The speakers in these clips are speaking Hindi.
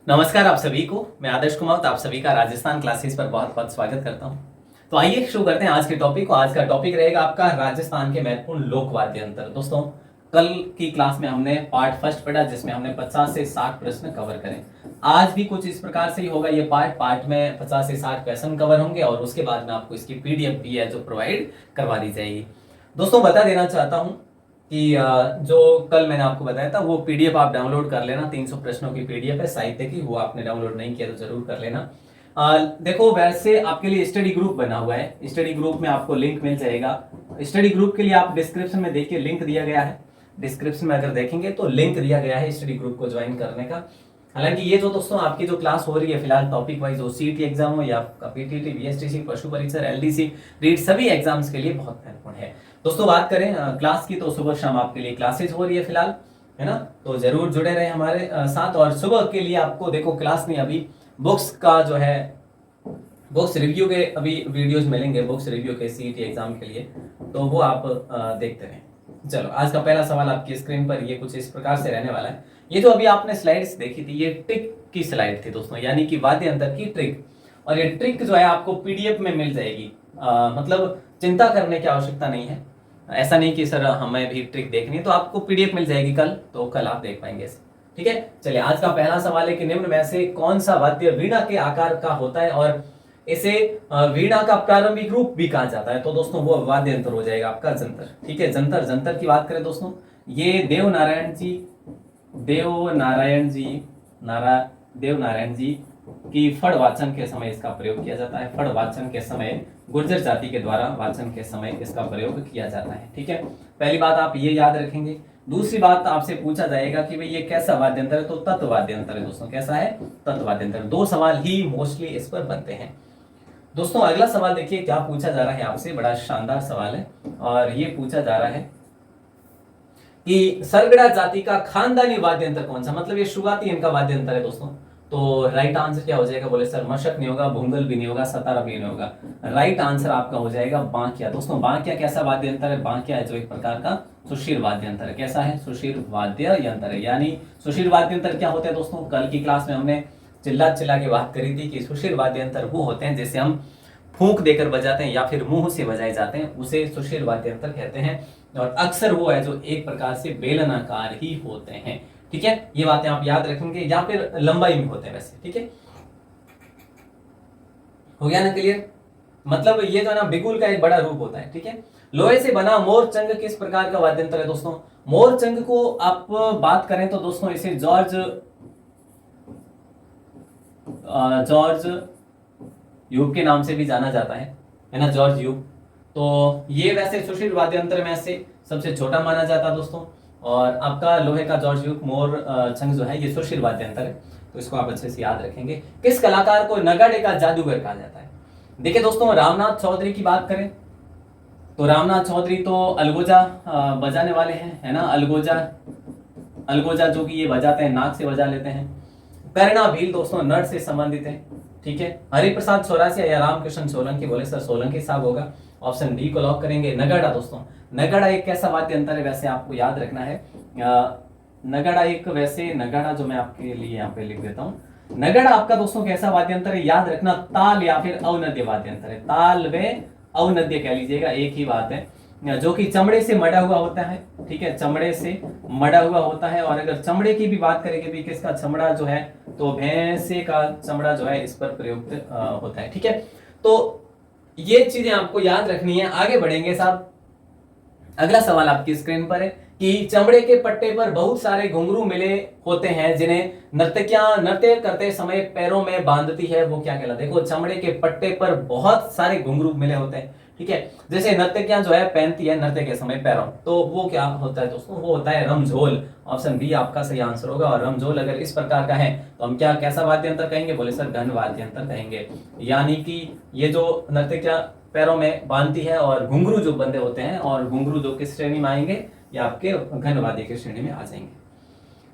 नमस्कार आप सभी को। मैं आदर्श कुमार आप सभी का राजस्थान क्लासेस पर बहुत बहुत स्वागत करता हूं। तो आइए शुरू करते हैं आज के टॉपिक को। आज का टॉपिक रहेगा आपका राजस्थान के महत्वपूर्ण लोक वाद्य यंत्र। दोस्तों, कल की क्लास में हमने पार्ट फर्स्ट पढ़ा जिसमें हमने 50 से 60 प्रश्न कवर करे। आज भी कुछ इस प्रकार से ही होगा। ये पार्ट में 50 से 60 क्वेश्चन कवर होंगे और उसके बाद में आपको इसकी पीडीएफ भी है जो प्रोवाइड करवा दी जाएगी। दोस्तों, बता देना चाहता हूं कि जो कल मैंने आपको बताया था वो पीडीएफ आप डाउनलोड कर लेना। 300 प्रश्नों की पीडीएफ है साहित्य की, वो आपने डाउनलोड नहीं किया तो जरूर कर लेना। देखो, वैसे आपके लिए स्टडी ग्रुप बना हुआ है। स्टडी ग्रुप में आपको लिंक मिल जाएगा। स्टडी ग्रुप के लिए आप डिस्क्रिप्शन में देखिए, लिंक दिया गया है। डिस्क्रिप्शन में अगर देखेंगे तो लिंक दिया गया है स्टडी ग्रुप को ज्वाइन करने का। हालांकि ये जो दोस्तों आपकी जो क्लास हो रही है फिलहाल टॉपिक वाइज, हो सीईटी एग्जाम हो या आपका पीटीटी, बीएसटीसी, पशु परीक्षा, एलडीसी, रीट, सभी एग्जाम्स के लिए बहुत महत्वपूर्ण है। दोस्तों, बात करें क्लास की तो सुबह शाम आपके लिए क्लासेज हो रही है फिलहाल, है ना। तो जरूर जुड़े रहे हमारे साथ। और सुबह के लिए आपको देखो क्लास में अभी बुक्स का जो है, बुक्स रिव्यू के अभी वीडियोस मिलेंगे, बुक्स रिव्यू के सीईटी एग्जाम के लिए, तो वो आप देखते रहें। चलो, आज का पहला सवाल आपकी स्क्रीन पर ये कुछ इस प्रकार से रहने वाला है। ये जो अभी आपने स्लाइड्स देखी थी, ये ट्रिक की स्लाइड थी दोस्तों, यानी कि वाद्य यंत्र की ट्रिक। और ये ट्रिक जो है आपको पीडीएफ में मिल जाएगी। मतलब चिंता करने की आवश्यकता नहीं है। ऐसा नहीं कि सर हमें भी ट्रिक देखनी है, तो आपको पीडीएफ मिल जाएगी कल, तो कल आप देख पाएंगे इसे। ठीक है, चलिए आज का पहला सवाल है कि निम्न में से कौन सा वाद्य वीणा के आकार का होता है और इसे वीणा का प्रारंभिक रूप भी कहा जाता है। तो दोस्तों वो वाद्य यंत्र हो जाएगा आपका जंतर। ठीक है, जंतर। जंतर की बात करें दोस्तों, ये देवनारायण जी की फड़ वाचन के समय इसका प्रयोग किया जाता है। फड़ वाचन के समय गुर्जर जाति के द्वारा वाचन के समय इसका प्रयोग किया जाता है। ठीक है, पहली बात आप ये याद रखेंगे। दूसरी बात आपसे पूछा जाएगा कि भाई ये कैसा वाद्य यंत्र है, तो तत्व वाद्य यंत्र है दोस्तों। कैसा है? तत्व वाद्य यंत्र। 2 सवाल ही मोस्टली इस पर बनते हैं। दोस्तों, अगला सवाल देखिए क्या पूछा जा रहा है आपसे। बड़ा शानदार सवाल है और ये पूछा जा रहा है कि सरगड़ा जाति का खानदानी वाद्य यंत्र कौन सा, मतलब ये शुरुआती इनका वाद्य यंत्र है दोस्तों। तो राइट आंसर क्या हो जाएगा? बोले सर मशक नहीं होगा, भूंगल भी नहीं होगा, सतारा भी नहीं होगा। राइट आंसर आपका हो जाएगा बांकिया। दोस्तों, बांकिया कैसा वाद्य यंत्र है? बांकिया है जो एक प्रकार का सुशीर वाद्य यंत्र है। कैसा है? सुशीर वाद्य यंत्र है। यानी सुशीर वाद्य यंत्र क्या होता है दोस्तों? कल की क्लास में हमने चिल्ला चिल्ला के बात करी थी कि सुशीर वाद्य यंत्र वो होते हैं जैसे हम फूंक देकर बजाते हैं या फिर मुंह से बजाए जाते हैं, उसे सुशीर वाद्य यंत्र कहते हैं। और अक्सर वो है जो एक प्रकार से बेलनाकार ही होते हैं। ठीक है, ये बातें आप याद रखेंगे, या फिर लंबाई में होते हैं वैसे। ठीक है, हो गया ना क्लियर? मतलब ये जो है ना बिगुल का एक बड़ा रूप होता है। ठीक है, लोहे से बना मोरचंग किस प्रकार का वाद्य यंत्र है दोस्तों? मोरचंग को आप बात करें तो दोस्तों इसे जॉर्ज यूब के नाम से भी जाना जाता है ना, जॉर्ज यूब। तो ये वैसे सुशील वाद्य यंत्र में से सबसे छोटा माना जाता है दोस्तों। और आपका लोहे का जॉर्ज यूब मोर छंग जो है ये सुशील वाद्य यंत्र है, तो इसको आप अच्छे से याद रखेंगे। किस कलाकार को नगाड़े का जादूगर कहा जाता है? देखिए दोस्तों, रामनाथ चौधरी की बात करें तो रामनाथ चौधरी तो अलगोजा बजाने वाले हैं, है ना। अलगोजा जो कि ये बजाते हैं, नाक से बजा लेते हैं। करना भील दोस्तों नट से संबंधित है। ठीक है, हरिप्रसाद चौरासिया या रामकृष्ण सोलंकी? बोले सर सोलंकी साहब होगा। ऑप्शन डी को लॉक करेंगे। नगाड़ा दोस्तों, नगाड़ा एक कैसा वाद्य यंत्र है वैसे आपको याद रखना है। नगाड़ा जो मैं आपके लिए यहाँ पे लिख देता हूँ। नगाड़ा आपका दोस्तों कैसा वाद्य यंत्र है याद रखना? ताल या फिर अवनद्य वाद्य यंत्र है। ताल व अवनद्य कह लीजिएगा, एक ही बात है। जो कि चमड़े से मड़ा हुआ होता है। ठीक है, चमड़े से मड़ा हुआ होता है। और अगर चमड़े की भी बात करेंगे भी किसका चमड़ा जो है, तो भैंसे का चमड़ा जो है इस पर प्रयुक्त होता है। ठीक है, तो ये चीजें आपको याद रखनी है। आगे बढ़ेंगे साहब। अगला सवाल आपकी स्क्रीन पर है कि चमड़े के पट्टे पर बहुत सारे घुंघरू मिले होते हैं जिन्हें नर्तकियां नृत्य करते समय पैरों में बांधती है, वो क्या कहलाता है? देखो, चमड़े के पट्टे पर बहुत सारे घुंघरू मिले होते हैं। ठीक है, जैसे नर्तकियां जो है पहनती है नृत्य के समय पैरों, तो वो क्या होता है दोस्तों? वो होता है रमझोल। ऑप्शन बी आपका सही आंसर होगा। और रमझोल अगर इस प्रकार का है तो हम क्या कैसा वाद्य यंत्र कहेंगे? बोले सर घन वाद्य यंत्र कहेंगे। यानी कि ये जो नर्तकियां पैरों में बांधती है और घुंघरू जो बंधे होते हैं, और घुंघरू जो किस श्रेणी में आएंगे? या आपके घन वाद्य की श्रेणी में आ जाएंगे।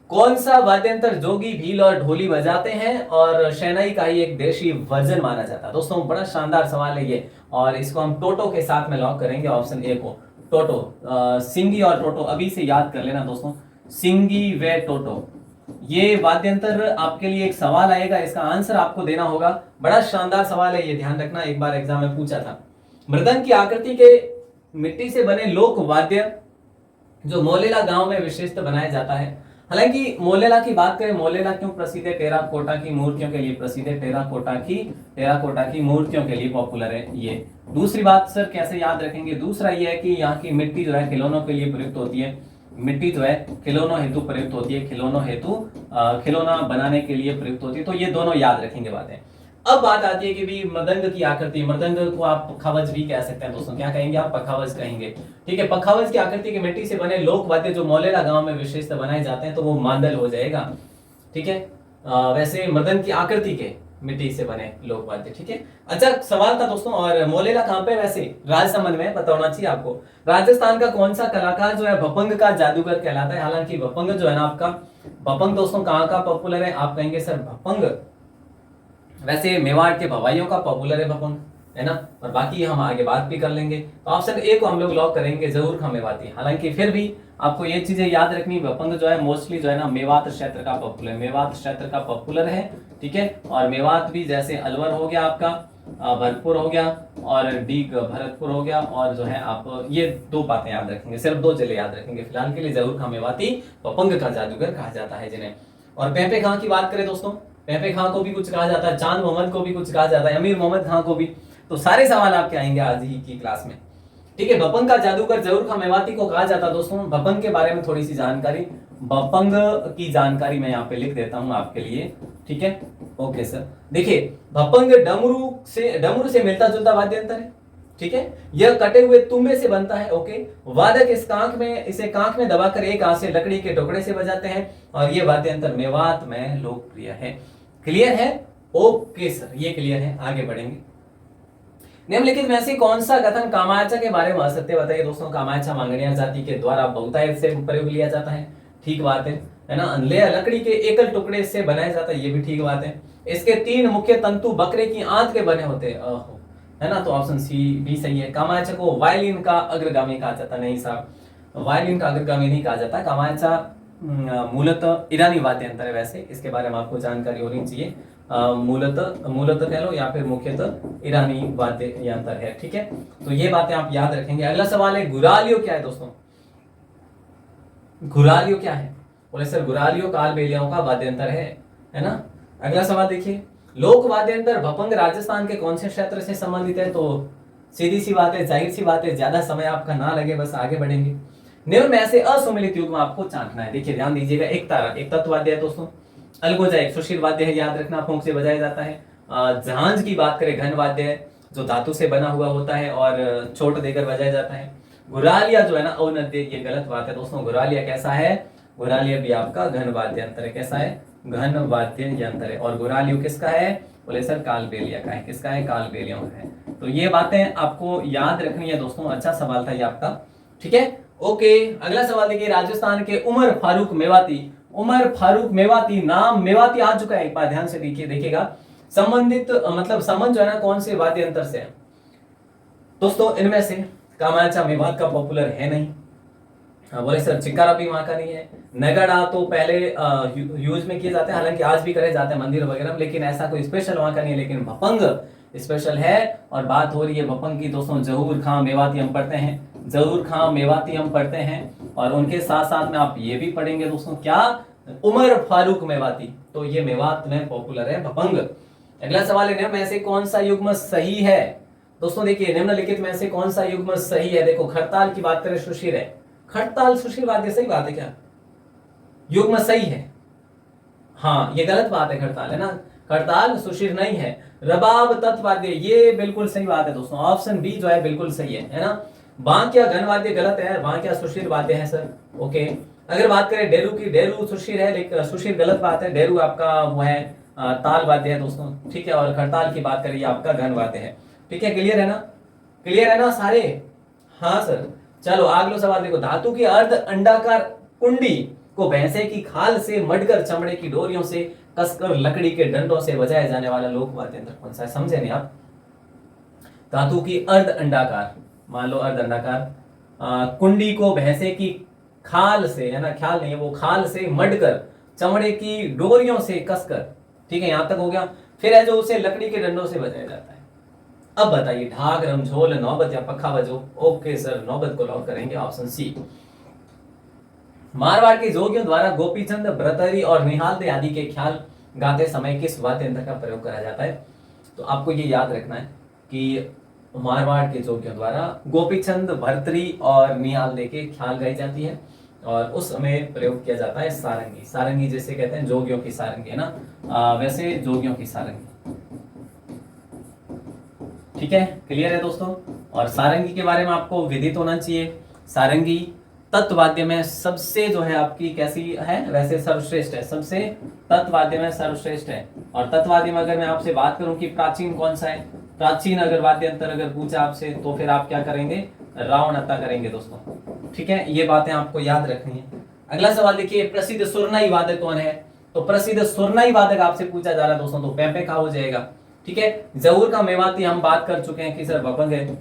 कौन सा वाद्य यंत्र जोगी भील और ढोली बजाते हैं और शहनाई का ही एक देशी वर्जन माना जाता है? दोस्तों बड़ा शानदार सवाल है ये, और इसको हम टोटो के साथ में लॉक करेंगे। ऑप्शन ए को, टोटो। सिंगी और टोटो अभी से याद कर लेना दोस्तों, सिंगी व टोटो। ये वाद्य यंत्र आपके लिए एक सवाल आएगा, इसका आंसर आपको देना होगा। बड़ा शानदार सवाल है, ये ध्यान रखना, एक बार एग्जाम में पूछा था। मृदंग की आकृति के मिट्टी से बने लोक वाद्य जो मोलेला गांव में विशेषतः बनाया जाता है। हालांकि मोलेला की बात करें, मोलेला क्यों प्रसिद्ध है? टेराकोटा की मूर्तियों के लिए प्रसिद्ध है। टेराकोटा की मूर्तियों के लिए पॉपुलर है ये। दूसरी बात सर कैसे याद रखेंगे? दूसरा ये है कि यहाँ की मिट्टी जो है खिलौनों के लिए प्रयुक्त होती है। मिट्टी जो है खिलौनों हेतु प्रयुक्त होती है, खिलौना बनाने के लिए प्रयुक्त होती है। तो ये दोनों याद रखेंगे बातें। अब बात आती है कि भी मृदंग की आकृति, मृदंग को आप पखावज भी कह सकते हैं दोस्तों। क्या कहेंगे आप? पखावज कहेंगे। ठीक है, पखावज की आकृति की मिट्टी से बने लोक वाद्य जो मोलेला गांव में विशेषतः बनाए जाते हैं, तो वो मांदल हो जाएगा। ठीक है, वैसे मृदंग की आकृति के मिट्टी से बने लोक वाद्य। ठीक है, अच्छा सवाल था दोस्तों। और मोलेला कहां पे? वैसे राजसमंद में, पता होना चाहिए आपको। राजस्थान का कौन सा कलाकार जो है भपंग का जादूगर कहलाता है? हालांकि भपंग जो है ना आपका, भपंग दोस्तों कहाँ का पॉपुलर है? आप कहेंगे सर भपंग वैसे मेवाड़ के भवाइयों का पॉपुलर है भपंग, है ना। और बाकी हम आगे बात भी कर लेंगे। तो ऑप्शन ए को हम लोग लॉक करेंगे, जरूर खां मेवाती। हालांकि फिर भी आपको ये चीजें याद रखनी, भपंग जो है मोस्टली जो है ना मेवात क्षेत्र का पॉपुलर, मेवात क्षेत्र का पॉपुलर है। ठीक है, और मेवात भी जैसे अलवर हो गया आपका, भरतपुर हो गया, और डीग भरतपुर हो गया, और जो है आप ये दो बातें याद रखेंगे, सिर्फ दो जिले याद रखेंगे फिलहाल के लिए। जरूर खां मेवाती भपंग का जादूगर कहा जाता है जिन्हें। और पेपे खां की बात करें दोस्तों, पेपे खां को भी कुछ कहा जाता है, चांद मोहम्मद को भी कुछ कहा जाता है, अमीर मोहम्मद खां को भी। तो सारे सवाल आपके आएंगे आज ही की क्लास में। ठीक है, भपंग का जादूगर जरूर खां मेवाती को कहा जाता है दोस्तों। भपंग के बारे में थोड़ी सी जानकारी, भपंग की जानकारी मैं यहाँ पे लिख देता हूं आपके लिए। ठीक है, ओके सर। देखिए, भपंग डमरू से मिलता जुलता वाद्य यंत्र है। ठीक है, यह कटे हुए तुम्बे से बनता है। ओके, वादक इसे कांख में दबाकर एक हाथ से लकड़ी के टुकड़े से बजाते हैं, और यह वाद्य यंत्र मेवात में लोकप्रिय है। क्लियर है? ओके सर, ये क्लियर है। आगे बढ़ेंगे। निम्नलिखित में से कौन सा कथन कामायचा के बारे में असत्य? बताइए दोस्तों। कामायचा मांगणिया जाति के द्वारा बहुतायत से प्रयोग लिया जाता है, ठीक बात है ना। लकड़ी के एकल टुकड़े से बनाया जाता है, ये भी ठीक बात है। इसके 3 मुख्य तंतु बकरे की आंत के बने होते हैं, है ना। तो ऑप्शन सी भी सही है। कामायचा को वायलिन का अग्रगामी कहा जाता नहीं साहब, वायलिन का अग्रगामी नहीं कहा जाता। कामायचा मूलतः ईरानी वाद्य यंत्र है। वैसे इसके बारे में आपको जानकारी होनी चाहिए। मूलतः कह लो या फिर मुख्यतः ईरानी वाद्य यंत्र है। ठीक है, तो ये बातें आप याद रखेंगे। अगला सवाल है, गुरालियो क्या है दोस्तों? गुरालियो क्या है? बोले सर गुरालियो कालबेलियाओं का वाद्य यंत्र है ना। अगला सवाल देखिए, लोक वाद्य यंत्र भपंग राजस्थान के कौन से क्षेत्र से संबंधित है? तो सीधी सी बात है, जाहिर सी बात है, ज्यादा समय आपका ना लगे, बस आगे बढ़ेंगे। निम्न में से असुमिलित युग्म आपको चाटना है। देखिए ध्यान दीजिएगा, एक तारा एक तत्ववाद्य है दोस्तों, अलगोजा एक सुशील वाद्य है, याद रखना, फूंक से बजाया जाता है। जहांज की बात करें, घन वाद्य है जो धातु से बना हुआ होता है और चोट देकर बजाया जाता है। गुरालिया जो है ना औनद्य, ये गलत बात है दोस्तों। गुरालिया कैसा है? गुरालिया भी आपका घन वाद्य यंत्र है। कैसा है? घन वाद्य यंत्र है। और गुरालियो किसका है? बोले सर कालबेलिया का है। किसका है? कालबेलियों का है। तो ये बातें आपको याद रखनी है दोस्तों। अच्छा सवाल था ये आपका। ठीक है, ओके। अगला सवाल देखिए, राजस्थान के उमर फारूक मेवाती नाम मेवाती आ चुका है, एक बार ध्यान से देखिएगा। संबंधित मतलब संबंध जो है ना कौन से वाद्य यंत्र से है दोस्तों? इनमें से कामायचा मेवात का पॉपुलर है नहीं। बोले सर चिक्कारा भी वहां का नहीं है। नगाड़ा तो पहले यूज में किए जाते हैं, हालांकि आज भी करे जाते हैं मंदिर वगैरह में, लेकिन ऐसा कोई स्पेशल वहां का नहीं है। लेकिन भपंग स्पेशल है। और बात हो रही है भपंग की दोस्तों, जहूर खां मेवाती हम पढ़ते हैं, जहूर खां मेवाती हम पढ़ते हैं। और उनके साथ साथ में आप ये भी पढ़ेंगे दोस्तों, क्या? उमर फारूक मेवाती। तो ये मेवात में पॉपुलर है भपंग। अगला सवाल है, में से कौन सा युग्म सही है दोस्तों? देखिए, निम्नलिखित में से कौन सा युग्म सही है? देखो, खड़ताल की बात करें, सुशीर है। खड़ताल सुशीर वाद्य सही बात है क्या? युग्म सही है? हाँ, ये गलत बात है, खड़ताल है ना, खड़ताल सुशीर नहीं है। रबाब तत्वाद्य, ये बिल्कुल सही बात है दोस्तों। ऑप्शन बी जो है बिल्कुल सही है ना। बांकिया घन वाद्य गलत है, बांकिया सुशीर वाद्य है सर। ओके, अगर बात करें डेरू की, डेरू सुशीर है, लेकिन सुशीर गलत बात है। डेरू आपका वो है ताल वाद्य है दोस्तों। ठीक है, और खड़ताल की बात करिए आपका घन वाद्य है। ठीक है, क्लियर है ना? क्लियर है ना सारे? हाँ सर। चलो अगला सवाल देखो, धातु की अर्ध अंडाकार कुंडी को भैंसे की खाल से मढ़कर चमड़े की डोरियों से कसकर लकड़ी के डंडों से बजाया जाने वाला लोक वाद्य यंत्र कौन सा है? समझे नहीं आप? धातु की अर्ध अंडाकार, मान लो अर्ध अंडाकार कुंडी को भैंसे की खाल से, है ना, ख्याल नहीं है वो, खाल से मढ़कर चमड़े की डोरियों से कसकर, ठीक है, यहां तक हो गया। फिर है जो उसे लकड़ी के डंडों से बजाया जाता है। अब बताइए, ढाक, रमझोल, नौबत या पखा बजो। ओके सर, नौबत को लॉक करेंगे, ऑप्शन सी। मारवाड़ के जोगियों द्वारा गोपीचंद, भ्रतहरि और निहाल आदि के ख्याल गाते समय किस वाद्य यंत्र का प्रयोग करा जाता है? तो आपको ये याद रखना है कि मारवाड़ के जोगियों द्वारा गोपीचंद, भर्तरी और निहाल दे के ख्याल गाई जाती है और उस समय प्रयोग किया जाता है सारंगी। सारंगी जैसे कहते हैं जोगियों की सारंगी, है ना, वैसे जोगियों की सारंगी। ठीक है, क्लियर है दोस्तों। और सारंगी के बारे में आपको विदित होना चाहिए। सारंगी तत्वाद्य में सबसे जो है आपकी कैसी है, वैसे सर्वश्रेष्ठ है, सबसे तत्वाद्य में सर्वश्रेष्ठ है। और तत्वाद्य में अगर मैं आपसे बात करूं कि प्राचीन कौन सा है, प्राचीन अगर वाद्य यंत्र अगर पूछा आपसे तो फिर आप क्या करेंगे, रावणता करेंगे दोस्तों। ठीक है, ये बातें आपको याद रखनी है। अगला सवाल देखिए, प्रसिद्ध सुरनाई वादक कौन है? तो प्रसिद्ध सुरनाई वादक आपसे पूछा जा रहा है दोस्तों, तो पेंपे का हो जाएगा। ठीक है, जहूर का मेवाती हम बात कर चुके हैं कि सर बपंग है।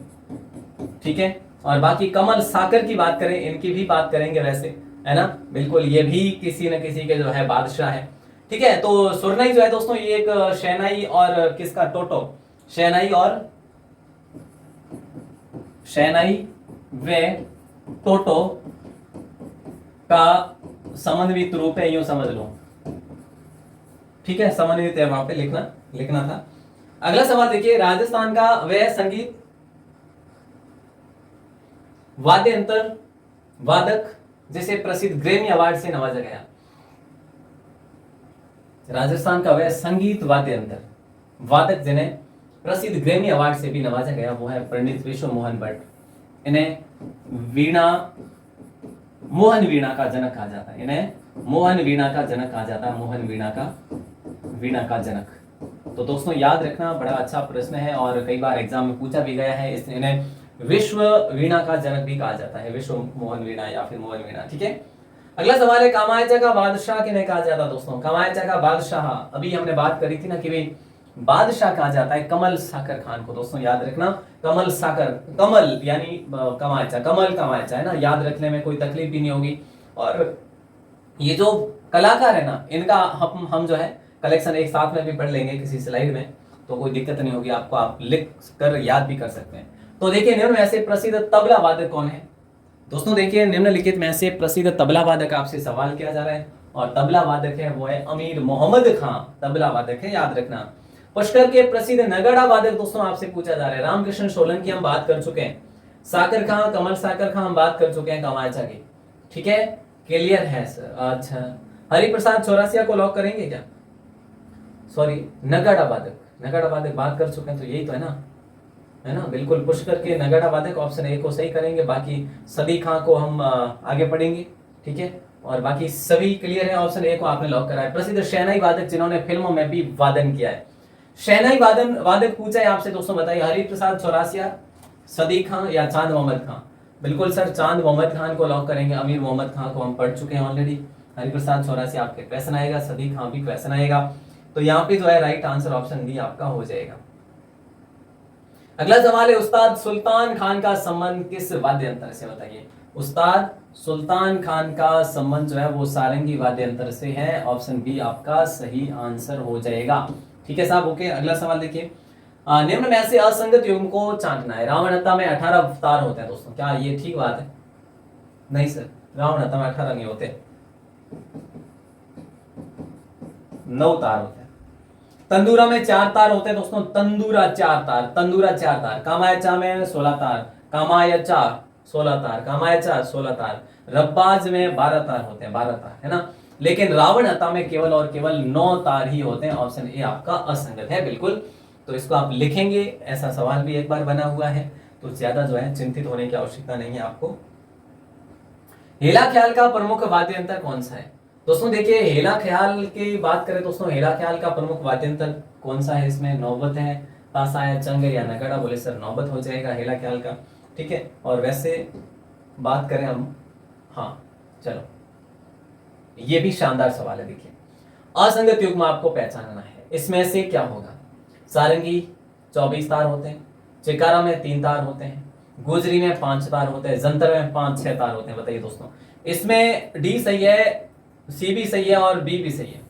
ठीक है, और बाकी कमल साकर की बात करें, इनकी भी बात करेंगे वैसे, है ना, बिल्कुल, ये भी किसी न किसी के जो है बादशाह है। ठीक है, तो सुरनाई जो है दोस्तों ये एक शहनाई और किसका, टोटो, शहनाई व टोटो का समन्वित रूप है, यूं समझ लो। ठीक है, समन्वित है, वहां पे लिखना था। अगला सवाल देखिए, राजस्थान का वह संगीत वाद्य यंत्र वादक जिसे प्रसिद्ध ग्रैमी अवार्ड से नवाजा गया। राजस्थान का वह संगीत वाद्य यंत्र वादक जिन्हें प्रसिद्ध ग्रैमी अवार्ड से भी नवाजा गया वो है पंडित विश्व मोहन भट्ट। इन्हें मोहन वीणा का जनक कहा जाता है। इन्हें मोहन वीणा का जनक कहा जाता है, मोहन वीणा का जनक। तो दोस्तों याद रखना, बड़ा अच्छा प्रश्न है और कई बार एग्जाम में पूछा भी गया है। इन्हें विश्व वीणा का जनक भी कहा जाता है, विश्व मोहन वीणा या फिर मोहन वीणा। ठीक है, अगला सवाल है, कामायचा का बादशाह किन्हें कहा जाता है दोस्तों? कामायचा का बादशाह, अभी हमने बात करी थी ना कि भाई बादशाह कहा जाता है कमल साकर खान को। दोस्तों याद रखना, कमल साकर, कमल यानी कामायचा, कमल कामायचा, है ना, याद रखने में कोई तकलीफ भी नहीं होगी। और ये जो कलाकार है ना, इनका हम जो है कलेक्शन एक साथ में भी पढ़ लेंगे किसी स्लाइड में, तो कोई दिक्कत नहीं होगी आपको, आप लिख कर याद भी कर सकते हैं। तो देखिए, निम्न में से प्रसिद्ध तबला वादक कौन है? दोस्तों देखिए, निम्नलिखित में से प्रसिद्ध तबला वादक आपसे सवाल किया जा रहा है और तबला वादक है वो है अमीर मोहम्मद खां, तबला वादक है, याद रखना। पुष्कर के प्रसिद्ध नगाड़ा वादक दोस्तों आपसे पूछा जा रहा है, रामकृष्ण सोलंकी हम बात कर चुके हैं, साकर खां, कमल साकर खां हम बात कर चुके हैं कामायचा की। ठीक है, क्लियर है सर? अच्छा, हरिप्रसाद चौरसिया को लॉक करेंगे क्या? सॉरी, नगाड़ा वादक बात कर चुके हैं, तो यही तो है ना, बिल्कुल, पुष्कर के नगाड़ा वादक, ऑप्शन ए को सही करेंगे। बाकी सदी खां को हम आगे पढ़ेंगे। ठीक है, और बाकी सभी क्लियर है, ऑप्शन ए को आपने लॉक करा है। प्रसिद्ध शहनाई वादक जिन्होंने फिल्मों में भी वादन किया है, शहनाई वादक पूछा है आपसे दोस्तों, बताइए, हरिप्रसाद चौरसिया, सदी खां या चांद मोहम्मद खां? बिल्कुल सर, चांद मोहम्मद खान को लॉक करेंगे। अमीर मोहम्मद खां को हम पढ़ चुके हैं ऑलरेडी। हरिप्रसाद चौरसिया आपके क्वेश्चन आएगा, सदी खां भी क्वेश्चन आएगा, तो यहाँ पे जो है राइट आंसर ऑप्शन डी आपका हो जाएगा। अगला सवाल है, उस्ताद सुल्तान खान का संबंध किस वाद्य यंत्र से? बताइए, उस्ताद सुल्तान खान का संबंध जो है वो सारंगी वाद्य यंत्र से है, ऑप्शन बी आपका सही आंसर हो जाएगा। ठीक है साहब, ओके। अगला सवाल देखिए, निम्न में से असंगत युग्म को चाटना है। रावण हत्या में 18 अवतार होते हैं दोस्तों, क्या ये ठीक बात है? नहीं सर, रावण हत्या में 18 नहीं होते, 9 तार होते हैं। तंदूरा में 4 तार होते हैं दोस्तों, तंदूरा 4 तार। कामायचा में 16 तार, कामायचा 16 तार, कामायचा 16 तार। रब्बाज में 12 तार होते हैं, 12 तार, है ना। लेकिन रावण हत्या में केवल और केवल 9 तार ही होते हैं, ऑप्शन ए आपका असंगत है, बिल्कुल। तो इसको आप लिखेंगे, ऐसा सवाल भी एक बार बना हुआ है, तो ज्यादा जो है चिंतित होने की आवश्यकता नहीं है आपको। हेला ख्याल का प्रमुख वाद्य यंत्र कौन सा है? दोस्तों देखिए, हेला ख्याल की बात करें दोस्तों, हेला ख्याल का प्रमुख वाद्य यंत्र कौन सा है? इसमें नौबत है, ताशा है, चंग या नगाड़ा? बोले सर नौबत हो जाएगा हेला ख्याल का। ठीक है, और वैसे बात करें हम, हाँ चलो, ये भी शानदार सवाल है। देखिए, असंगत युग्म आपको पहचानना है, इसमें से क्या होगा? सारंगी 24 तार होते हैं, चिकारा में 3 तार होते हैं, गुजरी में 5 तार होते हैं, जंतर में 5-6 तार होते हैं। बताइए दोस्तों, इसमें डी सही है, सी भी सही है और बी भी सही है,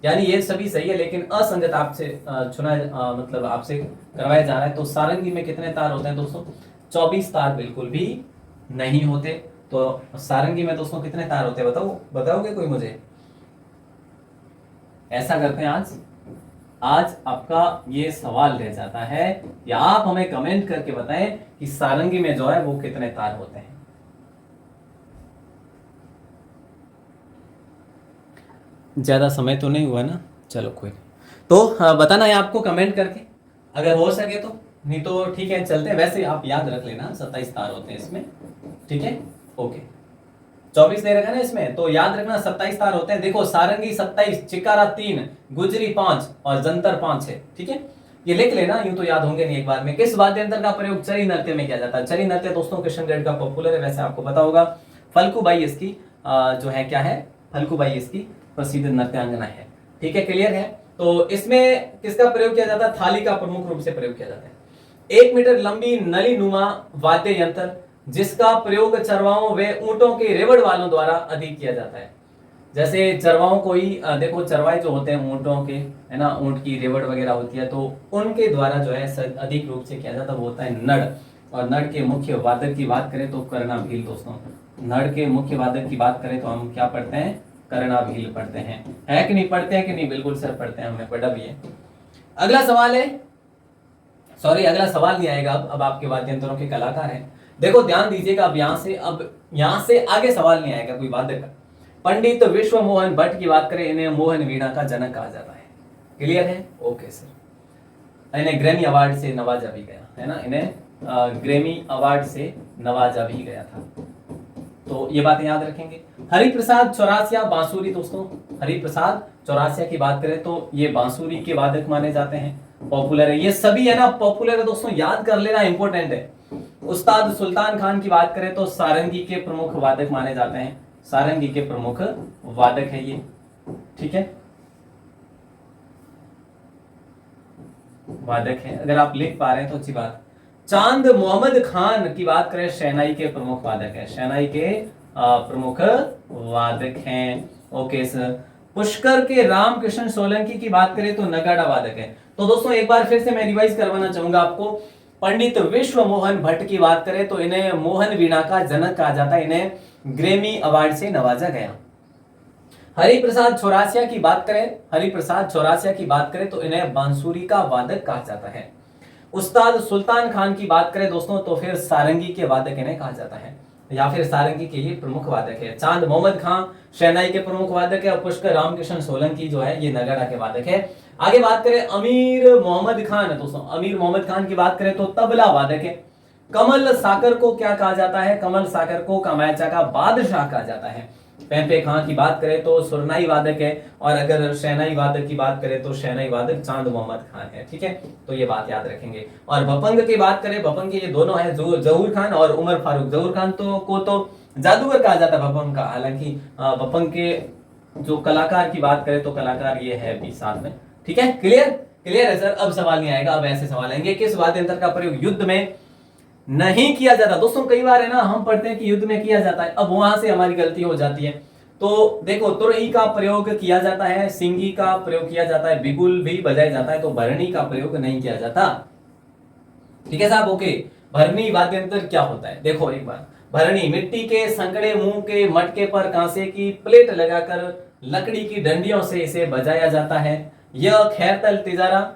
यानी ये सभी सही है, लेकिन असंगत आपसे चुना मतलब आपसे करवाया जा रहा है। तो सारंगी में कितने तार होते हैं दोस्तों? 24 तार बिल्कुल भी नहीं होते। तो सारंगी में दोस्तों कितने तार होते हैं? बताओगे कोई मुझे? ऐसा करते हैं, आज आपका ये सवाल रह जाता है, या आप हमें कमेंट करके बताएं कि सारंगी में जो है वो कितने तार होते हैं। ज्यादा समय तो नहीं हुआ ना, चलो कोई नहीं। तो बताना है आपको कमेंट करके, अगर हो सके तो, नहीं तो ठीक है चलते हैं। वैसे आप याद रख लेना 27 तार होते हैं इसमें, ठीक है, ओके। 24 दे रखा ना इसमें, तो याद रखना 27 तार होते हैं। देखो सारंगी 27, चिकारा 3, गुजरी 5 और जंतर 5 है, ठीक है। ये लिख लेना, यूं तो याद होंगे नहीं एक बार में। किस वाद्य यंत्र का प्रयोग चरी नृत्य में किया जाता है? चरी नृत्य दोस्तों किशनगढ़ का पॉपुलर है, वैसे आपको पता होगा। फल्गुबाई इसकी जो है क्या है, फल्गुबाई इसकी प्रसिद्ध नृत्यांगना है, ठीक है, क्लियर है। तो इसमें किसका प्रयोग किया जाता है? थाली का प्रमुख रूप से प्रयोग किया जाता है। 1 मीटर लंबी नली नुमा वाद्य यंत्र जिसका प्रयोग चरवाओं व ऊंटों के रेवड़ वालों द्वारा अधिक किया जाता है। जैसे चरवाओं को ही देखो, चरवाए जो होते हैं ऊंटों के, है ना, ऊंट की रेवड़ वगैरह होती है, तो उनके द्वारा जो है अधिक रूप से किया जाता है वो होता है नड़। और नड़ के मुख्य वादक की बात करें तो कर्णाभील दोस्तों। नड़ के मुख्य वादक की बात करें तो हम क्या पढ़ते हैं? कर्णाभील पढ़ते हैं। है कि नहीं? पढ़ते हैं कि नहीं? बिल्कुल सर पढ़ते हैं, हमने पढ़ा भी है। अगला सवाल है, सॉरी अगला सवाल नहीं आएगा, अब आपके वाद्य यंत्रों के कलाकार हैं। देखो ध्यान दीजिएगा, अब यहां से आगे सवाल नहीं आएगा कोई वाद्य का। पंडित विश्व मोहन भट्ट की बात करें, इन्हें मोहन वीणा का जनक कहा जाता है। क्लियर है? Okay sir. इन्हें ग्रैमी अवार्ड से नवाजा भी गया है ना, इन्हें ग्रैमी अवार्ड से नवाजा भी गया था, तो ये बातें याद रखेंगे। हरिप्रसाद चौरासिया बांसुरी दोस्तों, हरिप्रसाद चौरासिया की बात करें तो ये बांसुरी के वादक माने जाते हैं, पॉपुलर है। ये सभी है ना पॉपुलर है दोस्तों, याद कर लेना, इंपॉर्टेंट है। उस्ताद सुल्तान खान की बात करें तो सारंगी के प्रमुख वादक माने जाते हैं, सारंगी के प्रमुख वादक है ये, ठीक है, वादक है। अगर आप लिख पा रहे हैं तो अच्छी बात। चांद मोहम्मद खान की बात करें, शहनाई के प्रमुख वादक है, शहनाई के प्रमुख वादक हैं, ओके सर। पुष्कर के रामकृष्ण सोलंकी की बात करें तो नगाड़ा वादक है। तो दोस्तों एक बार फिर से मैं रिवाइज करवाना चाहूंगा आपको। पंडित विश्व मोहन भट्ट की बात करें तो इन्हें मोहन वीणा का जनक कहा जाता है, इन्हें ग्रैमी अवार्ड से नवाजा गया। हरिप्रसाद चौरासिया की बात करें, हरिप्रसाद चौरासिया की बात करें तो इन्हें बांसुरी का वादक कहा जाता है। उस्ताद सुल्तान खान की बात करें दोस्तों तो फिर सारंगी के वादक इन्हें कहा जाता है, या फिर सारंगी के ये प्रमुख वादक है। चांद मोहम्मद खान शहनाई के प्रमुख वादक है, और पुष्कर रामकृष्ण सोलंकी जो है ये नगाड़ा के वादक है। आगे बात करें अमीर मोहम्मद खान दोस्तों, अमीर मोहम्मद खान की बात करें तो तबला वादक है। कमल साकर को क्या कहा जाता है? कमल साकर को कमायचा का बादशाह कहा जाता है। पेंपे खां की बात करें तो सुरनाई वादक है, और अगर शहनाई वादक की बात करें तो शहनाई वादक चांद मोहम्मद खान है, ठीक है, तो ये बात याद रखेंगे। और भपंग की बात करें, भपंग के ये दोनों है, जहूर खान और उमर फारूक। जहूर खान तो जादूगर कहा जाता है भपंग का, हालांकि भपंग के जो कलाकार की बात करें तो कलाकार ये है भी साथ में, ठीक है, क्लियर है सर। अब सवाल नहीं आएगा, अब ऐसे सवाल आएंगे, किस वाद्य यंत्र का प्रयोग युद्ध में नहीं किया जाता? दोस्तों कई बार है ना हम पढ़ते हैं कि युद्ध में किया जाता है, अब वहां से हमारी गलती हो जाती है। तो देखो तुरही का प्रयोग किया जाता है, सिंगी का प्रयोग किया जाता है, बिगुल भी बजाया जाता है, तो भरणी का प्रयोग नहीं किया जाता, ठीक है साहब, ओके। भरणी वाद्य यंत्र क्या होता है? देखो एक बार, भरणी मिट्टी के संकड़े मुंह के मटके पर कांसे की प्लेट लगाकर लकड़ी की डंडियों से इसे बजाया जाता है। यह खैरतल, तिजारा,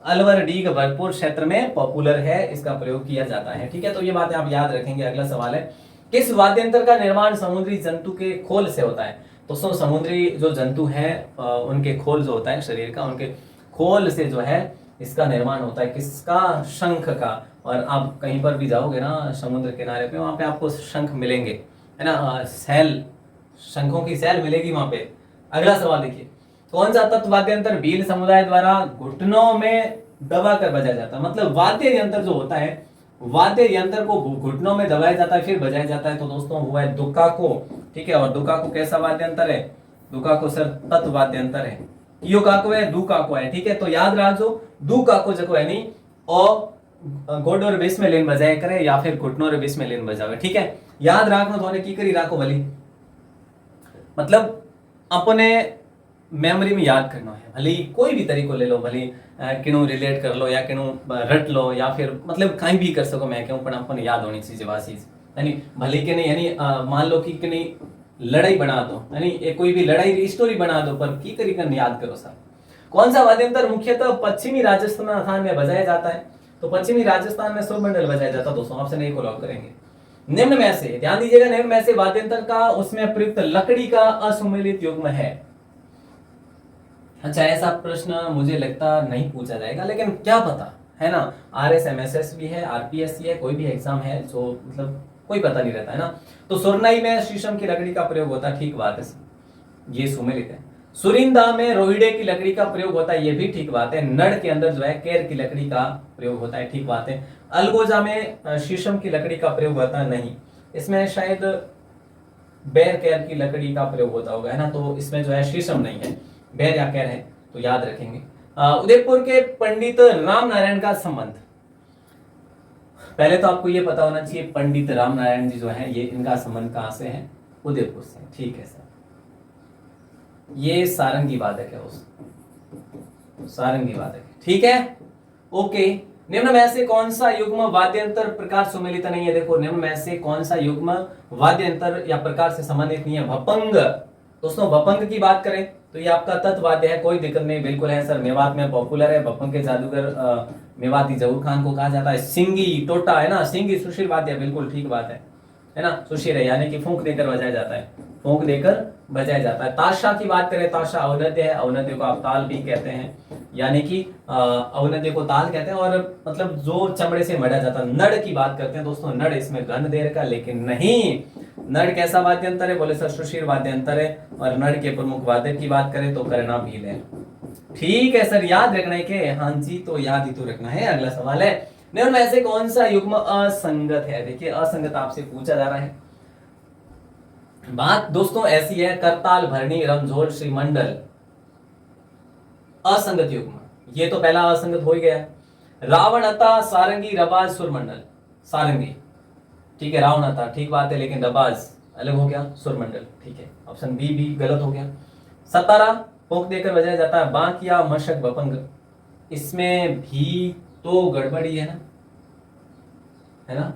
अलवर, डीग, भरतपुर क्षेत्र में पॉपुलर है, इसका प्रयोग किया जाता है, ठीक है, तो ये बातें आप याद रखेंगे। अगला सवाल है, किस वाद्य यंत्र का निर्माण समुद्री जंतु के खोल से होता है? दोस्तों समुद्री जो जंतु हैं उनके खोल जो होता है शरीर का, उनके खोल से जो है इसका निर्माण होता है, किसका? शंख का। और आप कहीं पर भी जाओगे ना समुद्र किनारे पे, वहां पे आपको शंख मिलेंगे, है ना, सैल, शंखों की सैल मिलेगी वहां पे। अगला सवाल देखिए, कौन सा तत्व वाद्य यंत्र भील समुदाय द्वारा घुटनों में दबा कर बजाया जाता है? मतलब वाद्य यंत्र जो होता है, वाद्य यंत्र को घुटनों में दबाया जाता है फिर बजाया जाता है, तो दोस्तों वो है दुकाको, ठीक है। और दुकाको कैसा वाद्य यंत्र है? दुकाको सर तत्व वाद्य यंत्र है। यो काको है, दू काको है, ठीक है, तो याद रखो दू काको जको है नहीं, और गोड और बेस में लेन बजाया करे, या फिर घुटनों और बेस में लेन बजावे, ठीक है, याद रखना, थोड़े की करी राखो भली। मतलब अपने मेमोरी में याद करना है, भले ही कोई भी तरीको ले लो, भले किणु रिलेट कर लो या किणु रट लो या फिर मतलब कहीं भी कर सको, मैं क्यों पण अपन याद होनी चीज वा चीज यानी भले के नहीं यानी मान लो कि नहीं लड़ाई बना दो यानी कोई भी लड़ाई की स्टोरी बना दो पर की करी कर याद करो साहब। कौन सा वाद्यंत्र मुख्यतः पश्चिमी राजस्थान में बजाया जाता है? तो पश्चिमी राजस्थान में सुरमंडल बजाया जाता है दोस्तों, ऑप्शन ए को लॉक करेंगे। निम्न में से, ध्यान दीजिएगा, निम्न में से वाद्यंत्र का उसमें प्रयुक्त लकड़ी का असुमेलित युग्म है। अच्छा, ऐसा प्रश्न मुझे लगता नहीं पूछा जाएगा, लेकिन क्या पता है ना, RSMSS भी है, RPSC है, कोई भी एग्जाम है जो मतलब कोई पता नहीं रहता है ना। तो सुरनाई में शीशम की लकड़ी का प्रयोग होता है, ठीक बात है, ये सुमेलित है। सुरिंदा में रोहिड़े की लकड़ी का प्रयोग होता है, ये भी ठीक बात है। नड़ के अंदर जो है केर की लकड़ी का प्रयोग होता है, ठीक बात है। अलगोजा में शीशम की लकड़ी का प्रयोग होता है, नहीं, इसमें शायद बैर केर की लकड़ी का प्रयोग होता होगा, है ना, तो इसमें जो है शीशम नहीं है, बैर या केर है, तो याद रखेंगे। उदयपुर के पंडित राम नारायण का संबंध, पहले तो आपको ये पता होना चाहिए पंडित राम नारायण जी जो है ये इनका संबंध कहां से है? उदयपुर से, ठीक है सर। ये सारंगी वादक है, उस सारंगी वादक है, ठीक है, ओके। निम्न में से कौन सा युग्म वाद्यंतर प्रकार सुमेलित नहीं है? देखो, निम्न में से कौन सा युग्म वाद्यंतर या प्रकार से संबंधित नहीं है? भपंग दोस्तों, भपंग की बात करें तो ये आपका तत्वाद्य है, कोई दिक्कत नहीं, बिल्कुल है सर, मेवात में पॉपुलर है। भपंग के जादूगर मेवाती जहूर खान को कहा जाता है। सिंगी टोटा है ना, सिंगी सुशील वाद्य, बिल्कुल ठीक बात है ना, सुशील है, यानी कि फूंक देकर बजाया जाता है, फूंक देकर बजाया जाता है। ताशा की बात करें, ताशा औनद्य है, औनद्य को आप ताल भी कहते हैं, यानी कि औनद्य को ताल कहते हैं, और मतलब जो चमड़े से मढ़ा जाता है। नड़ की बात करते हैं दोस्तों, नड़ इसमें घन देर का, लेकिन नहीं, नड़ कैसा वाद्यंतर है? बोले सर सुशील वाद्यंतर है। और नड़ के प्रमुख वादक की बात करें तो करना भील है, ठीक है सर, याद रखना है के? हाँ जी, तो याद ही तो रखना है। अगला सवाल है, निम्न में से कौन सा युग्म असंगत है? देखिए, असंगत आपसे पूछा जा रहा है। बात दोस्तों ऐसी है, करताल, भरणी, रमझोल, श्रीमंडल, असंगत युग्म, ये तो पहला असंगत हो ही गया। रावणता, सारंगी, रबाज, सुरमंडल, सारंगी, ठीक है, रावणता ठीक बात है, लेकिन रबाज अलग हो गया, सुरमंडल, ठीक है, ऑप्शन बी भी गलत हो गया। सतारा फूंक देकर बजाया जाता है। बांकिया, मशक, बपंग, इसमें भी तो गड़बड़ी है ना,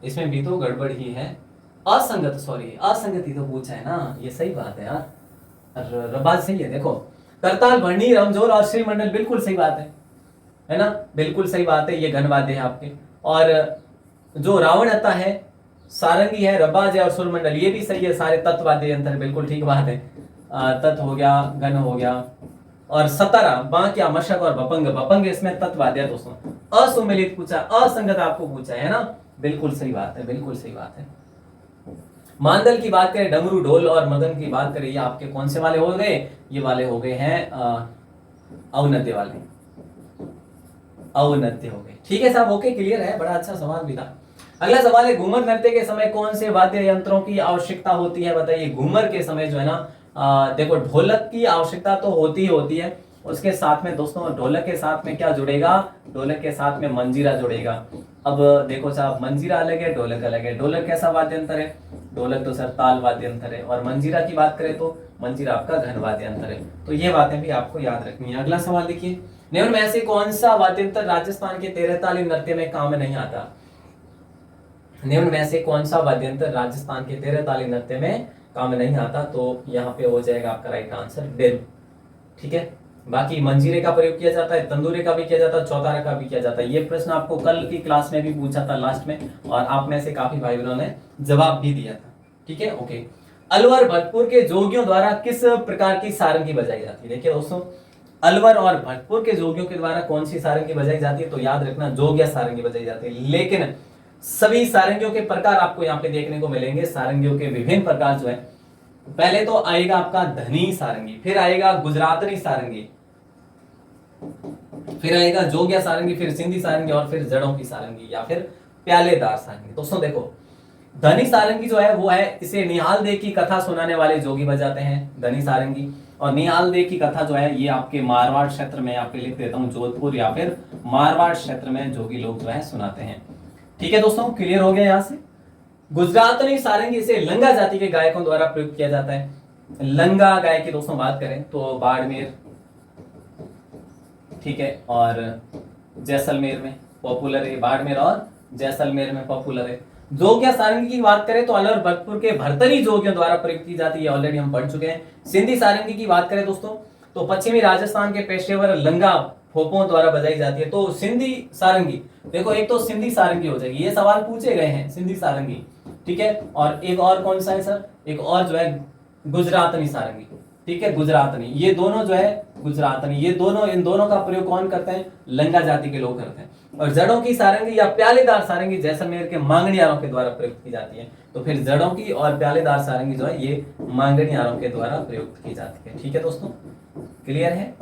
इसमें भी तो गड़बड़ ही है। असंगत, सॉरी, असंगत ही तो पूछा है ना, ये सही बात है यार, रबाज सही है। देखो, करताल, भरणी, रमझोल और श्रीमंडल बिल्कुल सही बात है ना, बिल्कुल सही बात है, ये घनवाद्य है आपके। और जो रावणता है, सारंगी है, रबाज है और सुरमंडल, ये भी सही है, सारे तत्वाद्य यंत्र, बिल्कुल ठीक बात है। तत्व हो गया, घन हो गया, और सतारा, बांकिया, मशक और भपंग, भपंग इसमें तत्वाद्य दोस्तों। असुमेलित पूछा, असंगत आपको पूछा है ना, बिल्कुल सही बात है, बिल्कुल सही बात है। मांदल की बात करें, डमरू, ढोल और मदन की बात करें, ये आपके कौन से वाले हो गए? ये वाले हो गए हैं औनद्य वाले, औनद्य हो गए, ठीक है साहब, ओके, क्लियर है, बड़ा अच्छा सवाल भी था। अगला सवाल है, घूमर नृत्य के समय कौन से वाद्य यंत्रों की आवश्यकता होती है? बताइए, घूमर के समय जो है ना, देखो, ढोलक की आवश्यकता तो होती ही होती है, उसके साथ में दोस्तों ढोलक के साथ में क्या जुड़ेगा? ढोलक के साथ में मंजीरा जुड़ेगा। अब देखो साहब, मंजीरा अलग है, ढोलक अलग है। ढोलक कैसा वाद्य यंत्र है? ढोलक तो सर ताल वाद्य यंत्र है। और मंजीरा की बात करें तो मंजीरा आपका घन वाद्य यंत्र है। तो ये बातें भी आपको याद रखनी है। अगला सवाल देखिए, निम्न में से कौन सा वाद्य यंत्र राजस्थान के 13 ताली नृत्य में काम नहीं आता? निम्न में से कौन सा वाद्य यंत्र राजस्थान के 13 ताली नृत्य में काम नहीं आता? तो यहाँ पे हो जाएगा आपका राइट आंसर डेल, ठीक है। बाकी मंजीरे का प्रयोग किया जाता है, तंदूरे का भी किया जाता है, चौतारा का भी किया जाता है। ये प्रश्न आपको कल की क्लास में भी पूछा था लास्ट में, और आप में से काफी भाई बहनों ने जवाब भी दिया था, ठीक है, ओके। अलवर भरतपुर के जोगियों द्वारा किस प्रकार की सारंगी बजाई जाती है? देखिए दोस्तों, अलवर और भरतपुर के जोगियों के द्वारा कौन सी सारंगी बजाई जाती है? तो याद रखना, जोगिया सारंगी बजाई जाती है। लेकिन सभी सारंगियों के प्रकार आपको यहाँ पे देखने को मिलेंगे। सारंगियों के विभिन्न प्रकार जो है, पहले तो आएगा आपका धनी सारंगी, फिर आएगा गुजरातनी सारंगी, फिर आएगा जोगिया सारंगी, फिर सिंधी सारंगी, और फिर जड़ों की सारंगी या फिर प्यालेदार सारंगी। दोस्तों देखो, धनी सारंगी जो है वो है, इसे निहाल दे की कथा सुनाने वाले जोगी बजाते हैं, धनी सारंगी। और निहाल दे की कथा जो है ये आपके मारवाड़ क्षेत्र में, आपके लिख देता हूं जोधपुर या फिर मारवाड़ क्षेत्र में जोगी लोग जो है सुनाते हैं। ठीक है दोस्तों, क्लियर हो गया यहाँ से? गुजरातनी सारंगी इसे लंगा जाति के गायकों द्वारा प्रयुक्त किया जाता है। लंगा गायक की दोस्तों बात करें तो बाड़मेर, ठीक है, और जैसलमेर में पॉपुलर है। बाड़मेर और जैसलमेर में पॉपुलर है। जोगिया सारंगी की बात करें तो अलवर भरतपुर के भरतरी जोगियों द्वारा प्रयुक्त की जाती है, ऑलरेडी हम पढ़ चुके हैं। सिंधी सारंगी की बात करें दोस्तों तो पश्चिमी राजस्थान के पेशेवर लंगा फोपों द्वारा बजाई जाती है। तो सिंधी सारंगी देखो, एक तो सिंधी सारंगी हो जाएगी, ये सवाल पूछे गए हैं, सिंधी सारंगी, ठीक है। और एक और कौन सा है सर, एक और जो है गुजरातनी सारंगी, ठीक है, गुजरातनी। ये दोनों जो है गुजरातनी, ये दोनों, इन दोनों का प्रयोग कौन करते हैं, लंगा जाति के लोग करते हैं। और जड़ों की सारंगी या प्यालेदार सारंगी जैसलमेर के मांगणियारों के द्वारा प्रयुक्त की जाती है। तो फिर जड़ों की और प्यालेदार सारंगी जो है ये मांगणियारों के द्वारा प्रयुक्त की जाती है, ठीक है दोस्तों, क्लियर है।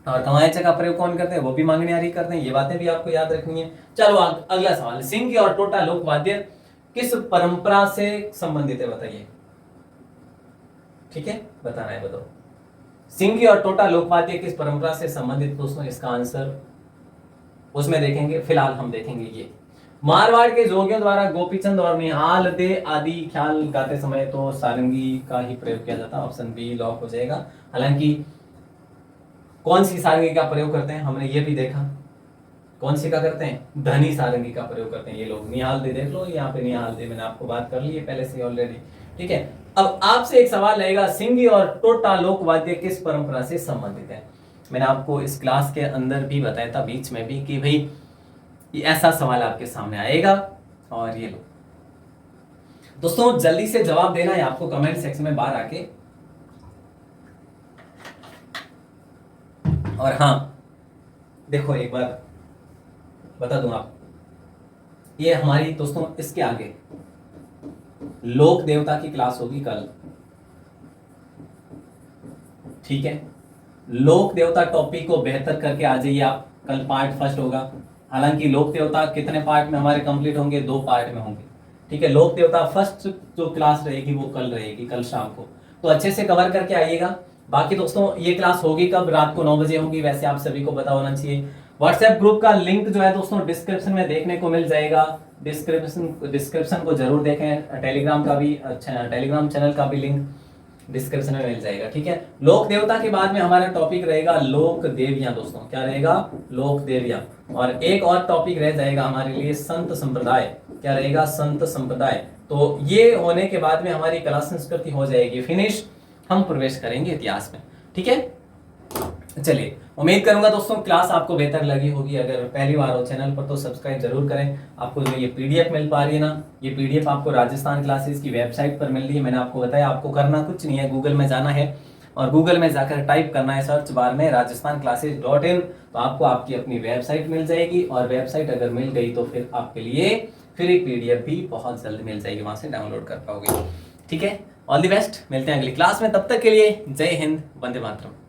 और कमायचा का प्रयोग कौन करते हैं, वो भी मांगणियार ही करते हैं, ये बातें भी आपको याद रखनी है। चलो अगला सवाल, सिंगी और टोटा लोक वाद्य किस परंपरा से संबंधित है, बताइए, ठीक है, बताना है, बताओ। सिंगी और टोटा लोकवाद्य किस परंपरा से संबंधित दोस्तों, इसका आंसर उसमें देखेंगे, फिलहाल हम देखेंगे ये मारवाड़ के जोगियों द्वारा गोपीचंद और निहाल दे आदि ख्याल गाते समय तो सारंगी का ही प्रयोग किया जाता है। ऑप्शन बी लॉक हो जाएगा। हालांकि कौन सी सारंगी का प्रयोग करते हैं, हमने ये भी देखा, कौन सी का करते हैं, धनी सारंगी का प्रयोग करते हैं ये लोग। निहाल दे देख लो, यहाँ पे निहाल दे मैंने आपको बात कर ली है पहले से ऑलरेडी, ठीक है। अब आपसे एक सवाल रहेगा, सिंगी और टोटा लोक वाद्य किस परंपरा से संबंधित है। मैंने आपको इस क्लास के अंदर भी बताया था, बीच में भी, कि भाई ऐसा सवाल आपके सामने आएगा। और ये लो दोस्तों, जल्दी से जवाब देना है आपको कमेंट सेक्शन में बाहर आके। और हाँ देखो, एक बार बता दूं आप, ये हमारी दोस्तों इसके आगे लोक देवता की क्लास होगी कल, ठीक है। लोक देवता टॉपिक को बेहतर करके आ जाइए आप, कल पार्ट फर्स्ट होगा। हालांकि लोक देवता कितने पार्ट में हमारे कंप्लीट होंगे, 2 पार्ट में होंगे, ठीक है। लोक देवता फर्स्ट जो क्लास रहेगी वो कल रहेगी, कल शाम को, तो अच्छे से कवर करके आइएगा। बाकी दोस्तों ये क्लास होगी कब, रात को 9 बजे होगी, वैसे आप सभी को पता होना चाहिए। व्हाट्सएप ग्रुप का लिंक जो है दोस्तों डिस्क्रिप्शन में देखने को मिल जाएगा, डिस्क्रिप्शन को जरूर देखें। टेलीग्राम का भी, अच्छा, टेलीग्राम चैनल का भी लिंक डिस्क्रिप्शन में मिल जाएगा, ठीक है। लोक देवता के बाद में हमारा टॉपिक रहेगा लोक देवियां दोस्तों, क्या रहेगा, लोक देवियां। और एक और टॉपिक रह जाएगा हमारे लिए संत संप्रदाय, क्या रहेगा, संत संप्रदाय। तो ये होने के बाद में हमारी कला संस्कृति हो जाएगी फिनिश, हम प्रवेश करेंगे इतिहास में, ठीक है। चलिए, उम्मीद करूंगा दोस्तों क्लास आपको बेहतर लगी होगी। अगर पहली बार हो चैनल पर तो सब्सक्राइब जरूर करें। आपको जो ये पीडीएफ मिल पा रही है ना, ये पीडीएफ आपको राजस्थान क्लासेस की वेबसाइट पर मिल रही है। मैंने आपको बताया आपको करना कुछ नहीं है, गूगल में जाना है और गूगल में जाकर टाइप करना है सर्च बार में rajasthanclasses.in, तो आपको आपकी अपनी वेबसाइट मिल जाएगी। और वेबसाइट अगर मिल गई तो फिर आपके लिए फ्री पीडीएफ भी बहुत जल्द मिल जाएगी, वहां से डाउनलोड कर पाओगे, ठीक है। ऑल द बेस्ट, मिलते हैं अगली क्लास में, तब तक के लिए जय हिंद, वंदे मातरम।